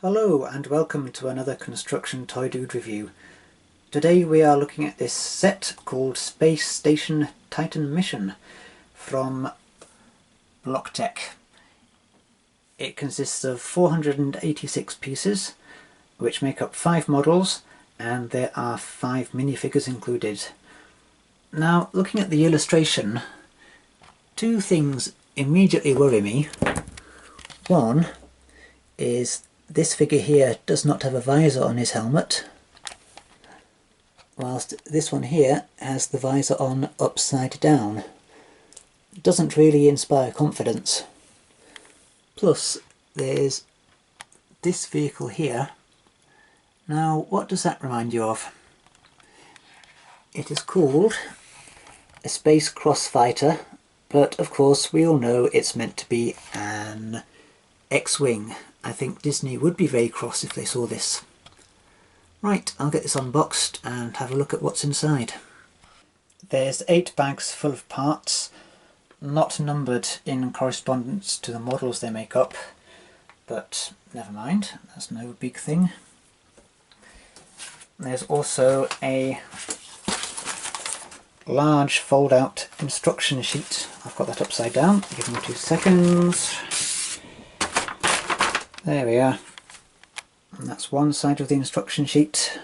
Hello and welcome to another Construction Toy Dude review. Today we are looking at this set called Space Station Titan Mission from Blocktech. It consists of 486 pieces which make up 5 models, and there are 5 minifigures included. Now, looking at the illustration, 2 things immediately worry me. One is this figure here does not have a visor on his helmet, whilst this one here has the visor on upside down. It doesn't really inspire confidence. Plus there's this vehicle here. Now what does that remind you of? It is called a Space Crossfighter, but of course we all know it's meant to be an X-Wing. I think Disney would be very cross if they saw this. Right, I'll get this unboxed and have a look at what's inside. There's 8 bags full of parts, not numbered in correspondence to the models they make up, but never mind, that's no big thing. There's also a large fold-out instruction sheet. I've got that upside down, give me 2 seconds. There we are. And that's one side of the instruction sheet.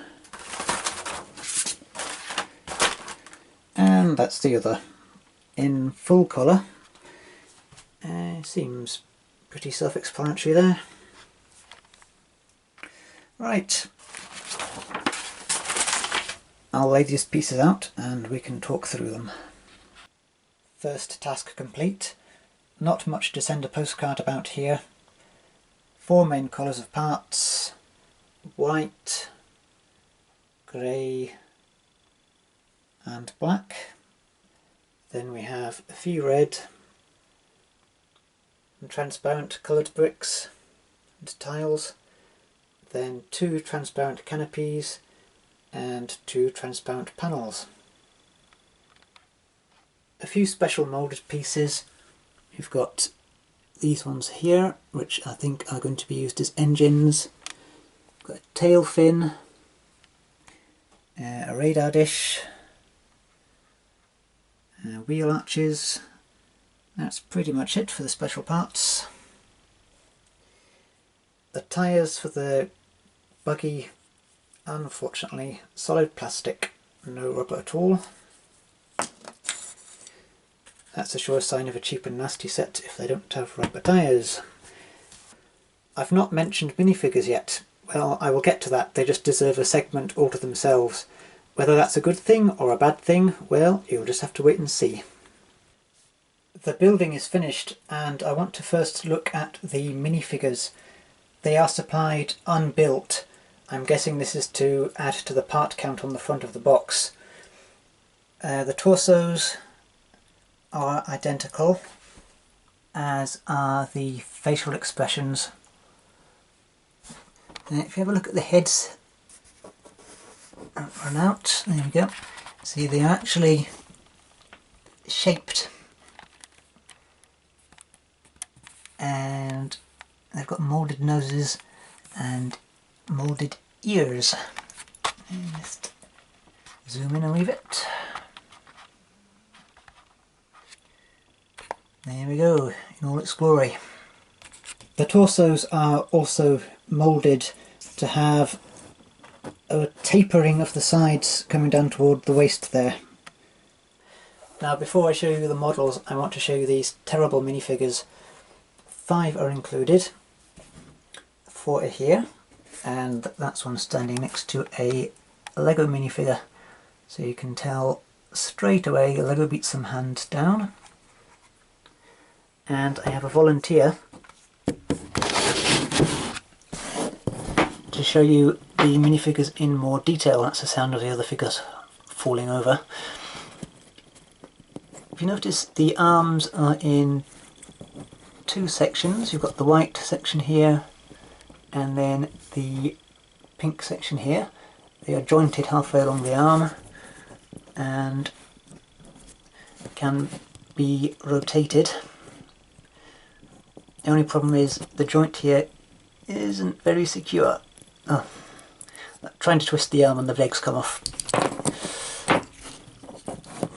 And that's the other. In full colour. Seems pretty self-explanatory there. Right. I'll lay these pieces out and we can talk through them. First task complete. Not much to send a postcard about here. 4 main colours of parts: white, grey and black. Then we have a few red and transparent coloured bricks and tiles, then 2 transparent canopies and 2 transparent panels. A few special moulded pieces. You've got these ones here, which I think are going to be used as engines. Got a tail fin, a radar dish, wheel arches. That's pretty much it for the special parts. The tyres for the buggy, unfortunately solid plastic, no rubber at all. That's a sure sign of a cheap and nasty set if they don't have rubber tyres. I've not mentioned minifigures yet. Well, I will get to that, they just deserve a segment all to themselves. Whether that's a good thing or a bad thing, well, you'll just have to wait and see. The building is finished and I want to first look at the minifigures. They are supplied unbuilt. I'm guessing this is to add to the part count on the front of the box. The torsos are identical, as are the facial expressions. If you have a look at the heads, run out, there we go. See, they are actually shaped and they've got moulded noses and moulded ears. Just zoom in and leave it. There we go, in all its glory. The torsos are also moulded to have a tapering of the sides coming down toward the waist there. Now before I show you the models, I want to show you these terrible minifigures. 5 are included. 4 are here, and that's one standing next to a Lego minifigure. So you can tell straight away Lego beat some hand down. And I have a volunteer to show you the minifigures in more detail. That's the sound of the other figures falling over. If you notice, the arms are in 2 sections. You've got the white section here and then the pink section here. They are jointed halfway along the arm and can be rotated. The only problem is the joint here isn't very secure. Oh, trying to twist the arm and the legs come off.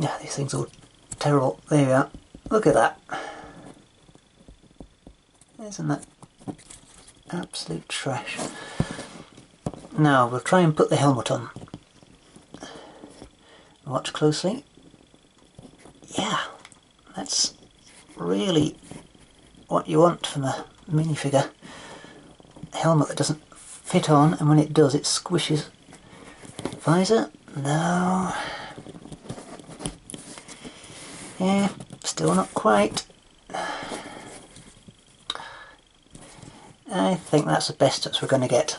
Yeah, these things are all terrible. There we are. Look at that. Isn't that absolute trash? Now we'll try and put the helmet on. Watch closely. Yeah, that's really what you want from a minifigure. A helmet that doesn't fit on, and when it does it squishes. Visor? No. Yeah, still not quite. I think that's the best as we're going to get.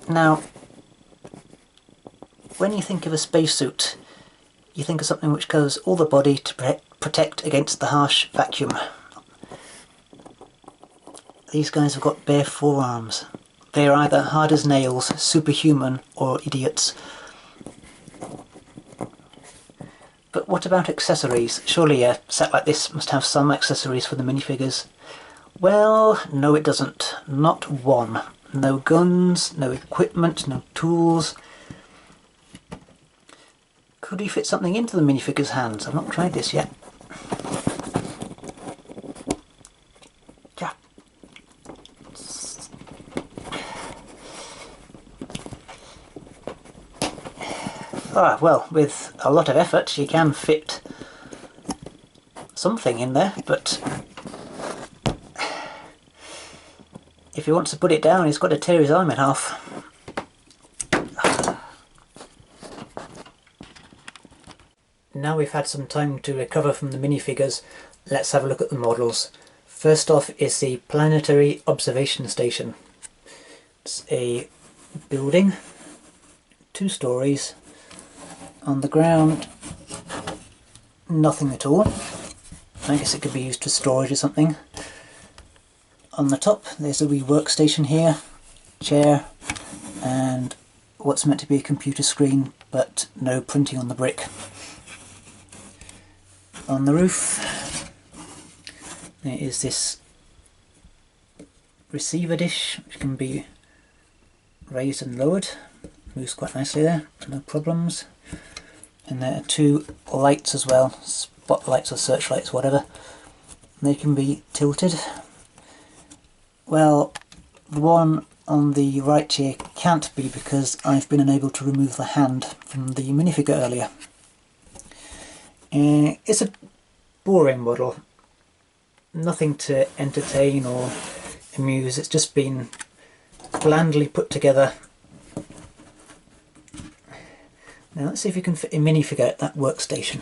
Now, when you think of a spacesuit, you think of something which covers all the body to protect against the harsh vacuum. These guys have got bare forearms. They're either hard as nails, superhuman, or idiots. But what about accessories? Surely a set like this must have some accessories for the minifigures. Well, no it doesn't. Not one. No guns, no equipment, no tools. Could we fit something into the minifigure's hands? I've not tried this yet. Yeah. Ah, well, with a lot of effort you can fit something in there, but if he wants to put it down he's got to tear his arm in half. Now we've had some time to recover from the minifigures, let's have a look at the models. First off is the Planetary observation station. It's a building, 2 stories. On the ground, nothing at all. I guess it could be used for storage or something. On the top there's a wee workstation here, chair, and what's meant to be a computer screen, but no printing on the brick. On the roof there is this receiver dish which can be raised and lowered. Moves quite nicely there, no problems. And there are 2 lights as well, spotlights or searchlights, whatever. They can be tilted. Well, the one on the right here can't be because I've been unable to remove the hand from the minifigure earlier. It's a boring model. Nothing to entertain or amuse, it's just been blandly put together. Now let's see if you can fit a minifigure at that workstation.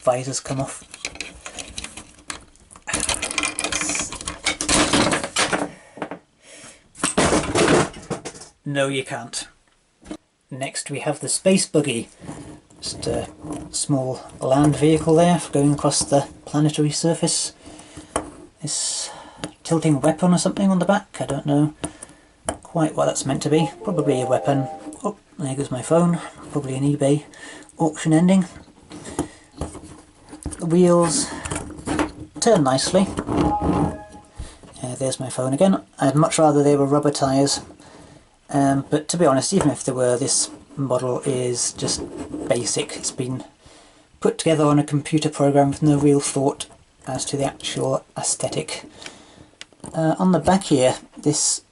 Visors come off. No, you can't. Next we have the Space Boogie. Just a small land vehicle there for going across the planetary surface. This tilting weapon or something on the back, I don't know quite what that's meant to be. Probably a weapon. Oh, there goes my phone. Probably an eBay auction ending. The wheels turn nicely. There's my phone again. I'd much rather they were rubber tyres. But to be honest, even if they were, this model is just basic. It's been put together on a computer program with no real thought as to the actual aesthetic. On the back here, this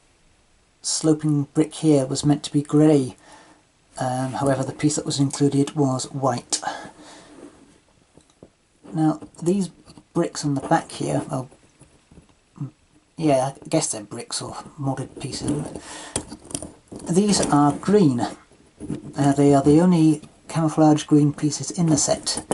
sloping brick here was meant to be grey. However, the piece that was included was white. Now, these bricks on the back here, well, yeah, I guess they're bricks or modded pieces. These are green. They are the only camouflage green pieces in the set.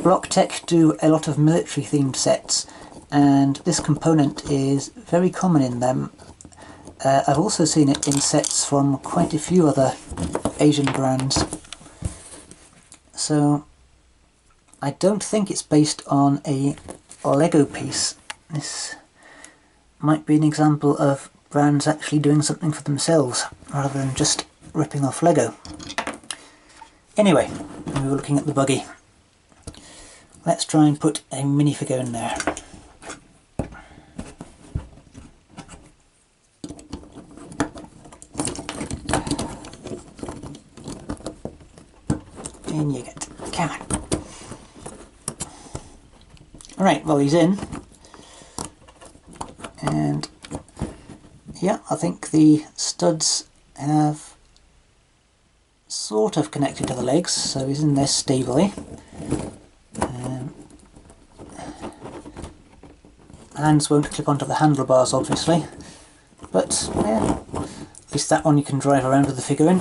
Blocktech do a lot of military themed sets, and this component is very common in them. I've also seen it in sets from quite a few other Asian brands. So I don't think it's based on a Lego piece. This might be an example of brands actually doing something for themselves rather than just ripping off Lego. Anyway, we were looking at the buggy. Let's try and put a minifigure in there. In you get. Come on. Alright, well he's in. And yeah, I think the studs have sort of connected to the legs, so he's in there stably. Hands won't clip onto the handlebars obviously, but yeah, at least that one you can drive around with the figure in.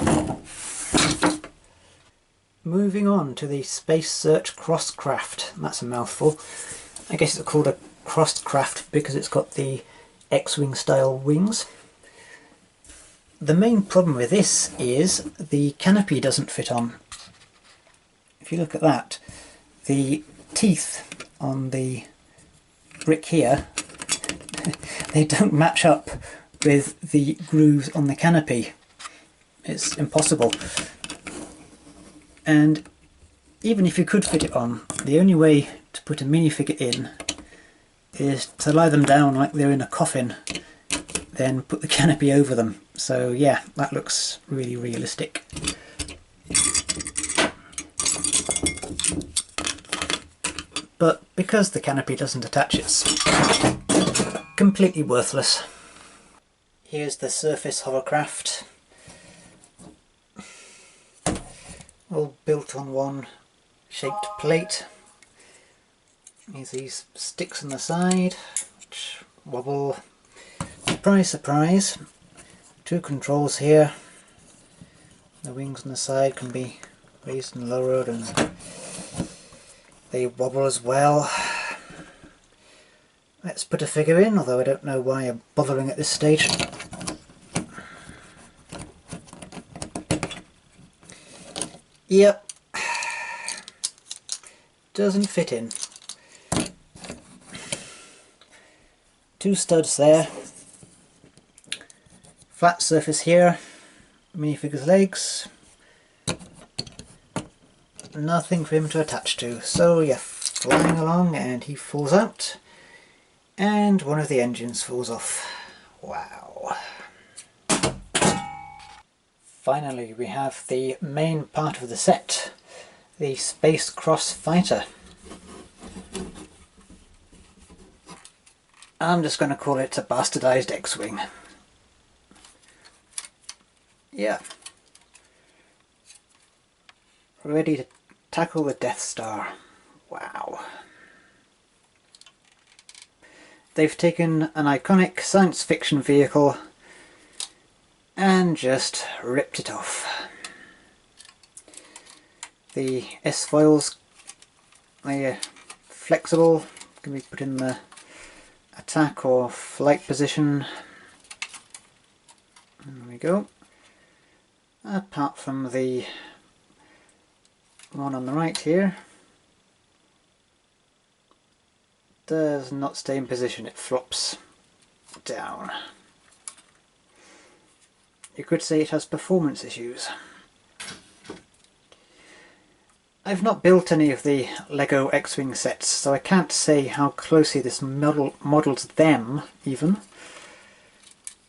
Moving on to the Space Search Crosscraft. That's a mouthful. I guess it's called a Crosscraft because it's got the X-Wing style wings. The main problem with this is the canopy doesn't fit on. If you look at that, the teeth on the brick here, they don't match up with the grooves on the canopy. It's impossible. And even if you could fit it on, the only way to put a minifigure in is to lie them down like they're in a coffin, then put the canopy over them. So yeah, that looks really realistic. But because the canopy doesn't attach, it's completely worthless. Here's the surface hovercraft, all built on one shaped plate. Here's these sticks on the side which wobble. Surprise, surprise. Two controls here. The wings on the side can be raised and lowered, and they wobble as well. Let's put a figure in, although I don't know why I'm bothering at this stage. Yep. Doesn't fit in. Two studs there. Flat surface here. Minifigure's legs. Nothing for him to attach to. So yeah, flying along and he falls out. And one of the engines falls off. Wow. Finally we have the main part of the set. The Space Cross Fighter. I'm just going to call it a bastardized X-Wing. Yeah. Ready to tackle the Death Star. Wow. They've taken an iconic science fiction vehicle and just ripped it off. The S-foils, they're flexible, can be put in the attack or flight position. There we go. Apart from the one on the right here, does not stay in position, it flops down. You could say it has performance issues. I've not built any of the Lego X-Wing sets, so I can't say how closely this models them, even.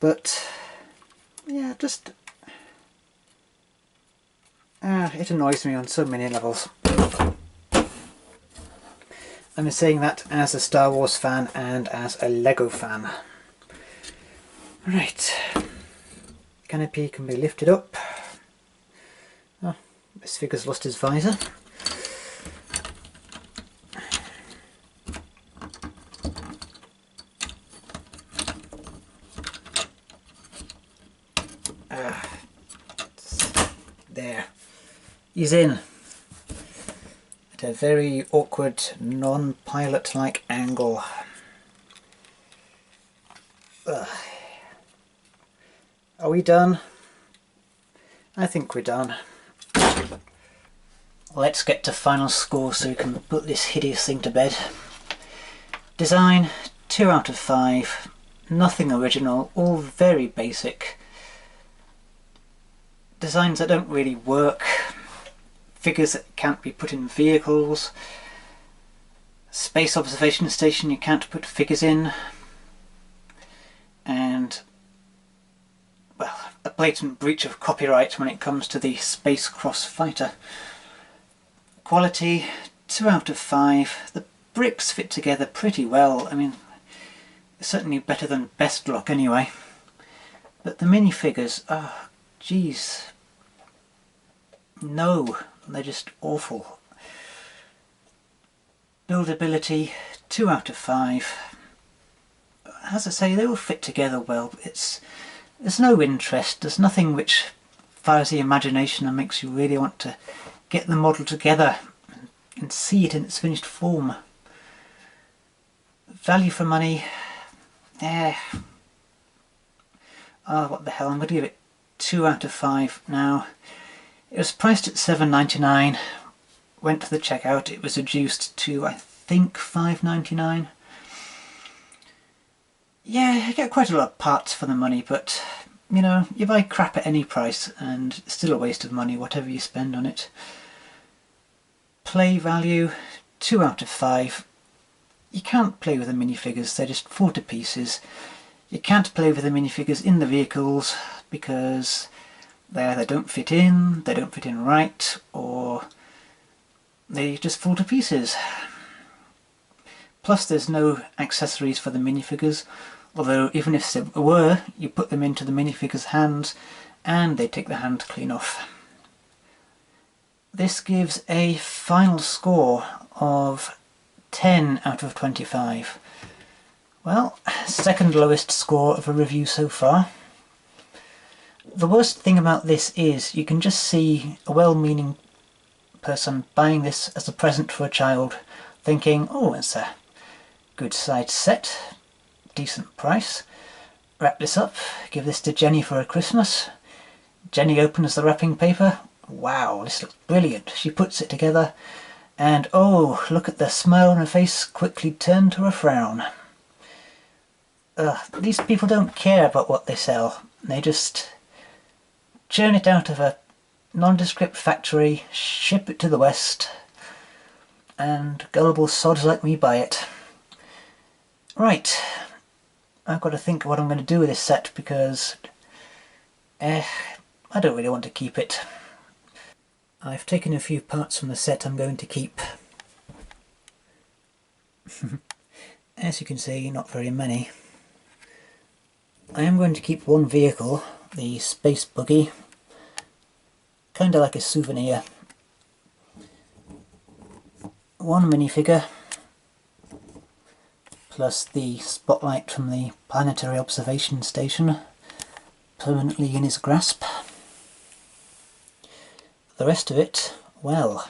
But, yeah, just... it annoys me on so many levels. I'm saying that as a Star Wars fan and as a Lego fan. Right. Canopy can be lifted up. Oh, this figure's lost his visor. There. He's in. At a very awkward, non-pilot-like angle. Ugh. Are we done? I think we're done. Let's get to final score so we can put this hideous thing to bed. Design, 2 out of 5. Nothing original, all very basic. Designs that don't really work. figures that can't be put in vehicles. Space observation station you can't put figures in. And, well, a blatant breach of copyright when it comes to the Space Cross fighter. Quality, 2 out of 5. The bricks fit together pretty well. I mean, certainly better than Best Lock anyway. But the minifigures, oh, geez. No, they're just awful. Buildability, 2 out of 5. As I say, they all fit together well. There's no interest, there's nothing which fires the imagination and makes you really want to get the model together and see it in its finished form. Value for money, oh, what the hell, I'm going to give it 2 out of 5 now. It was priced at $7.99, went to the checkout, it was reduced to, I think, $5.99. Yeah, you get quite a lot of parts for the money, but, you know, you buy crap at any price and it's still a waste of money, whatever you spend on it. Play value, 2 out of 5. You can't play with the minifigures, they're just fall to pieces. You can't play with the minifigures in the vehicles because they either don't fit in right, or they just fall to pieces. Plus there's no accessories for the minifigures, although even if there were, you put them into the minifigure's hands and they take the hand clean off. This gives a final score of 10 out of 25. Well, second lowest score of a review so far. The worst thing about this is you can just see a well-meaning person buying this as a present for a child, thinking, oh, it's a good size set, decent price, wrap this up, give this to Jenny for her Christmas. Jenny opens the wrapping paper, wow, this looks brilliant. She puts it together and oh, look at the smile on her face quickly turn to a frown. These people don't care about what they sell, they just churn it out of a nondescript factory, ship it to the West, and gullible sods like me buy it. Right, I've got to think of what I'm going to do with this set because I don't really want to keep it. I've taken a few parts from the set I'm going to keep. As you can see, not very many. I am going to keep one vehicle, the Space Boogie, kind of like a souvenir. One minifigure, plus the spotlight from the Planetary observation station, permanently in his grasp. The rest of it, well,